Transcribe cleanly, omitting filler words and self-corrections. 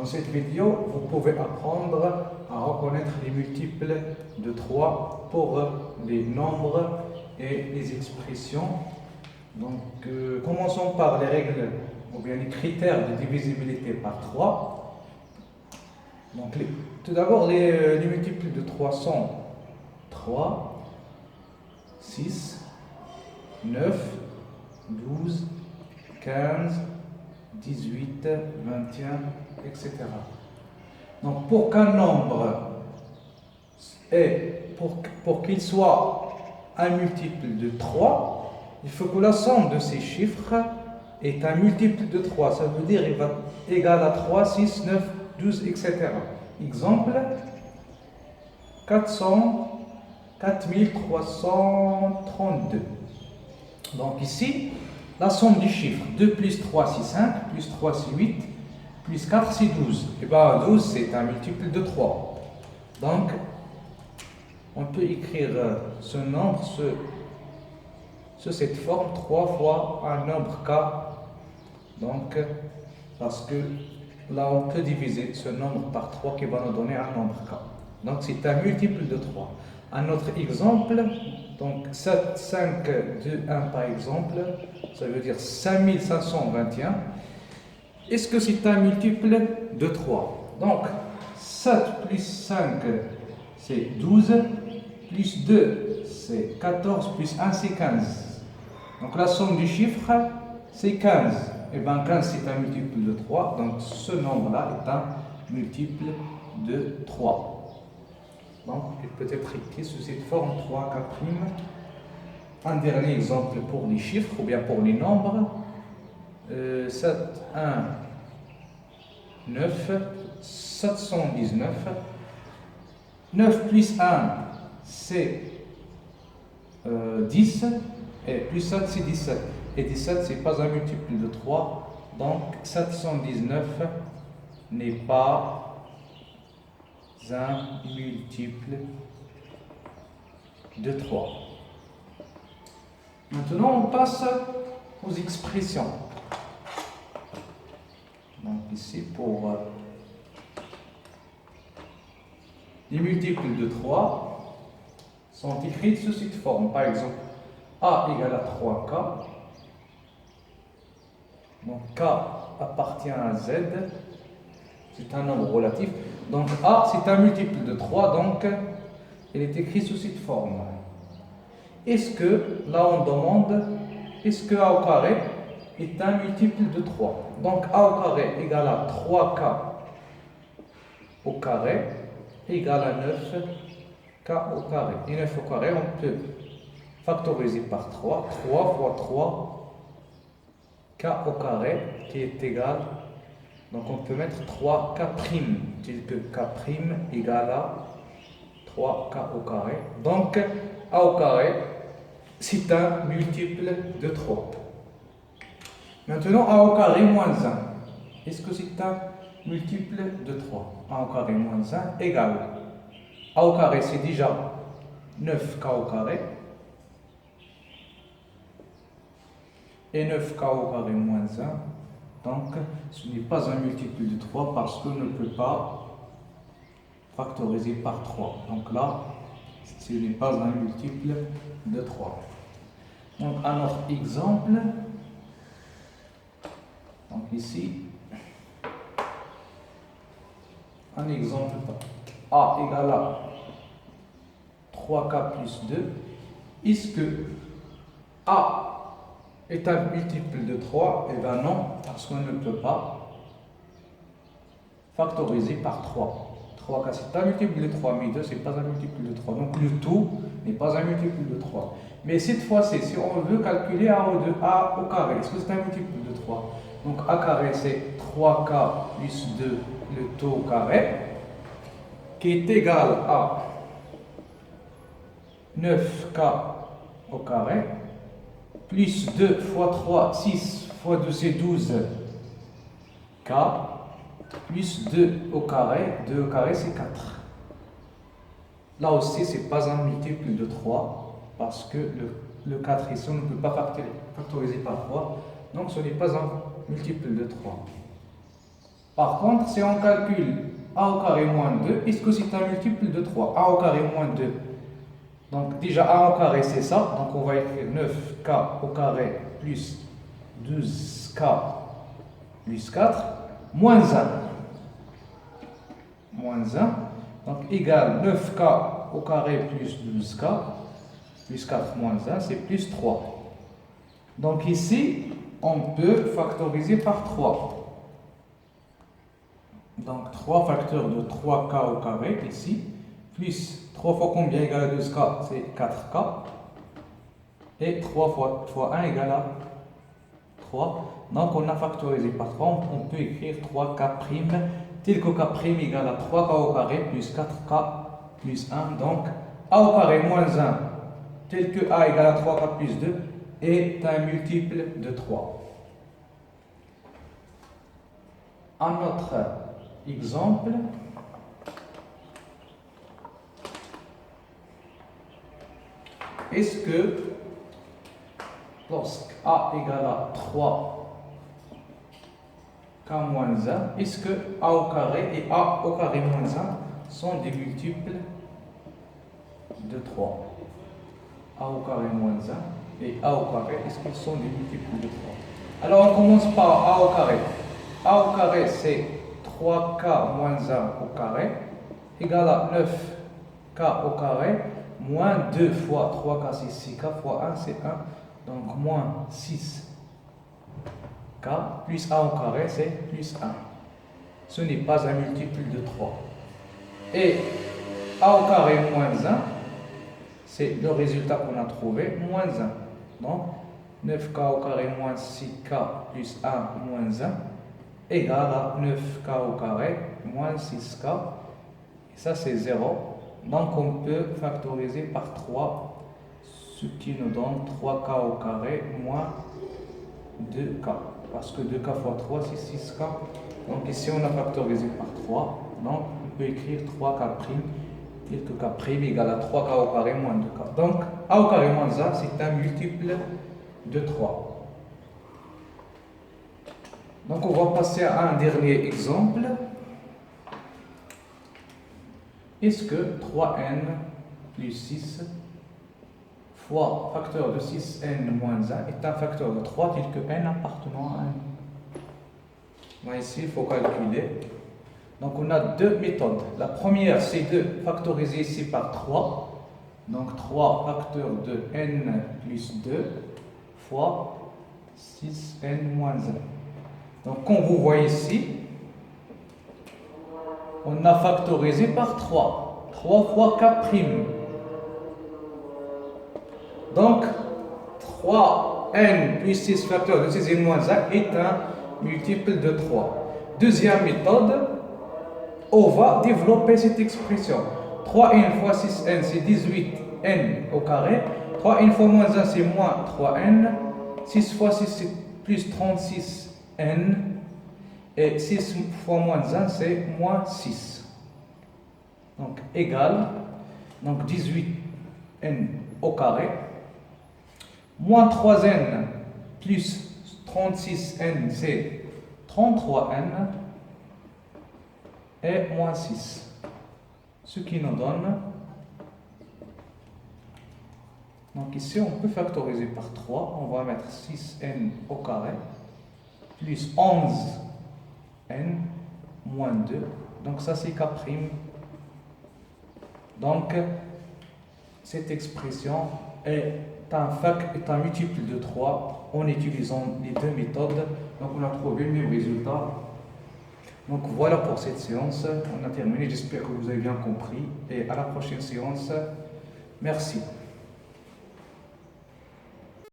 Dans cette vidéo, vous pouvez apprendre à reconnaître les multiples de 3 pour les nombres et les expressions. Donc, commençons par les règles ou bien les critères de divisibilité par 3. Donc, tout d'abord, les multiples de 3 sont 3, 6, 9, 12, 15, 18, 21, etc. Donc, pour qu'un nombre pour qu'il soit un multiple de 3, il faut que la somme de ces chiffres est un multiple de 3. Ça veut dire qu'il va égal à 3, 6, 9, 12, etc. Exemple, 4332. Donc ici, la somme du chiffre 2 plus 3, c'est 5, plus 3, c'est 8, plus 4, c'est 12. Et bien 12, c'est un multiple de 3. Donc, on peut écrire ce nombre sous cette forme 3 fois un nombre k. Donc, parce que là, on peut diviser ce nombre par 3 qui va nous donner un nombre k. Donc, c'est un multiple de 3. Un autre exemple, donc 7, 5, 2, 1 par exemple, ça veut dire 5521. Est-ce que c'est un multiple de 3? Donc, 7 plus 5, c'est 12, plus 2, c'est 14, plus 1, c'est 15. Donc, la somme du chiffre, c'est 15. Et bien, 15, c'est un multiple de 3. Donc, ce nombre-là est un multiple de 3. Donc, il peut être écrit sous cette forme 3K'. Un dernier exemple pour les chiffres ou bien pour les nombres. 7, 1, 9, 719. 9 plus 1, c'est 10. Et plus 7, c'est 17. Et 17, ce n'est pas un multiple de 3. Donc, 719 n'est pas un multiple de 3. Maintenant, on passe aux expressions. Donc ici, pour les multiples de 3 sont écrits sous cette forme. Par exemple, A égale à 3K. Donc K appartient à Z. C'est un nombre relatif. Donc A, c'est un multiple de 3, donc il est écrit sous cette forme. Est-ce que, là on demande, est-ce que A au carré est un multiple de 3? Donc A au carré égale à 3K au carré égale à 9K au carré. Et 9 au carré, on peut factoriser par 3. 3 fois 3, K au carré qui est égal. Donc on peut mettre 3K', tel que K' égale à 3K au carré. Donc A au carré, c'est un multiple de 3. Maintenant, A au carré moins 1. Est-ce que c'est un multiple de 3? A au carré moins 1 égale. A au carré, c'est déjà 9K au carré. Et 9K au carré moins 1. Donc, ce n'est pas un multiple de 3 parce qu'on ne peut pas factoriser par 3. Donc là, ce n'est pas un multiple de 3. Donc, un autre exemple. Donc ici, un exemple. A égale à 3K plus 2. Est-ce que A est un multiple de 3? Eh bien non, parce qu'on ne peut pas factoriser par 3. 3K c'est un multiple de 3, mais 2 c'est pas un multiple de 3. Donc le tout n'est pas un multiple de 3. Mais cette fois-ci, si on veut calculer A au carré, est-ce que c'est un multiple de 3? Donc A carré c'est 3K plus 2 le tout au carré, qui est égal à 9K au carré, plus 2 fois 3, 6 fois 2 c'est 12K, plus 2 au carré, 2 au carré c'est 4. Là aussi, ce n'est pas un multiple de 3, parce que le 4 ici, on ne peut pas factoriser par 3, donc ce n'est pas un multiple de 3. Par contre, si on calcule a au carré moins 2, est-ce que c'est un multiple de 3? A au carré moins 2. Donc déjà a au carré c'est ça. Donc on va écrire 9k au carré plus 12k plus 4 moins 1. Moins 1. Donc égal 9k au carré plus 12k plus 4 moins 1, c'est plus 3. Donc ici, on peut factoriser par 3. Donc 3 facteurs de 3k au carré ici, plus 3 fois combien égale à 12k, c'est 4k. Et 3 fois 1 égale à 3. Donc on a factorisé par 3, on peut écrire 3k', tel que k' égale à 3k au carré plus 4k plus 1. Donc a au carré moins 1, tel que a égale à 3k plus 2, est un multiple de 3. Un autre exemple. Est-ce que lorsque a égale à 3k moins 1, est-ce que a au carré et a au carré moins 1 sont des multiples de 3? A au carré moins 1 et a au carré, est-ce qu'ils sont des multiples de 3? Alors on commence par a au carré. A au carré c'est 3k moins 1 au carré égale à 9k au carré moins 2 fois 3k c'est 6k fois 1 c'est 1, donc moins 6k plus a au carré c'est plus 1. Ce n'est pas un multiple de 3. Et a au carré moins 1, c'est le résultat qu'on a trouvé, moins 1. Donc 9k au carré moins 6k plus 1 moins 1 égale à 9k au carré moins 6k. Et ça c'est 0. Donc on peut factoriser par 3, ce qui nous donne 3k au carré moins 2k. Parce que 2k fois 3 c'est 6k. Donc ici on a factorisé par 3. Donc on peut écrire 3k', tel que k' égale à 3k au carré moins 2k. Donc a au carré moins 1 c'est un multiple de 3. Donc on va passer à un dernier exemple. Est-ce que 3n plus 6 fois facteur de 6n moins 1 est un facteur de 3 tel que n appartenant à n? Bon, ici il faut calculer. Donc on a deux méthodes. La première c'est de factoriser ici par 3. Donc 3 facteurs de n plus 2 fois 6n moins 1. Donc, comme vous voyez ici, on a factorisé par 3. 3 fois k'. Donc, 3n plus 6 facteur de 6n moins 1 est un multiple de 3. Deuxième méthode, on va développer cette expression. 3n fois 6n, c'est 18n au carré. 3n fois moins 1, c'est moins 3n. 6 fois 6, c'est plus 36n. Et 6 fois moins 1, c'est moins 6. Donc, égal. Donc, 18n au carré. Moins 3n plus 36n, c'est 33n. Et moins 6. Ce qui nous donne... Donc ici, on peut factoriser par 3. On va mettre 6n au carré plus 11n moins 2. Donc ça, c'est k'. Donc, cette expression est un multiple de 3 en utilisant les deux méthodes. Donc on a trouvé le même résultat. Donc voilà pour cette séance. On a terminé. J'espère que vous avez bien compris. Et à la prochaine séance. Merci.